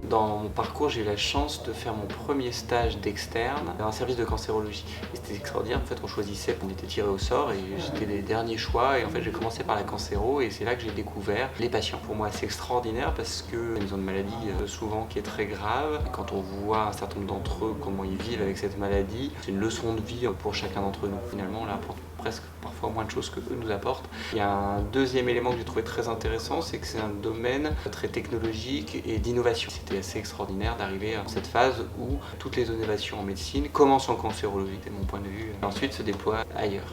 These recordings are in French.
Dans mon parcours, j'ai eu la chance de faire mon premier stage d'externe dans un service de cancérologie. Et c'était extraordinaire, en fait on choisissait, on était tiré au sort et j'étais les derniers choix et en fait j'ai commencé par la cancéro et c'est là que j'ai découvert les patients. Pour moi c'est extraordinaire parce qu'ils ont une maladie souvent qui est très grave. Et quand on voit un certain nombre d'entre eux, comment ils vivent avec cette maladie, c'est une leçon de vie pour chacun d'entre nous. Finalement on leur apporte presque parfois moins de choses que eux nous apportent. Il y a un deuxième élément que j'ai trouvé très intéressant, c'est que c'est un domaine très technologique et d'innovation. C'était assez extraordinaire d'arriver à cette phase où toutes les innovations en médecine commencent en cancérologie, c'est mon point de vue, et ensuite se déploient ailleurs.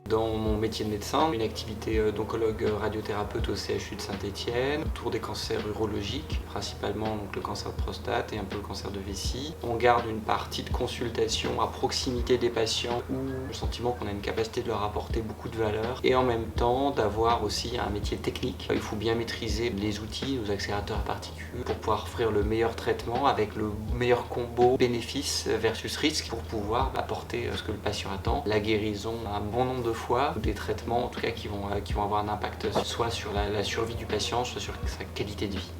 Dans mon métier de médecin, une activité d'oncologue radiothérapeute au CHU de Saint-Étienne, autour des cancers urologiques, principalement donc, le cancer de prostate et un peu le cancer de vessie. On garde une partie de consultation à proximité des patients où le sentiment qu'on a une capacité de leur apporter beaucoup de valeur et en même temps d'avoir aussi un métier technique. Il faut bien maîtriser les outils, nos accélérateurs à particules pour pouvoir offrir le meilleur traitement avec le meilleur combo bénéfice versus risque pour pouvoir apporter ce que le patient attend, la guérison un bon nombre de fois, des traitements en tout cas qui vont avoir un impact soit sur la survie du patient, soit sur sa qualité de vie.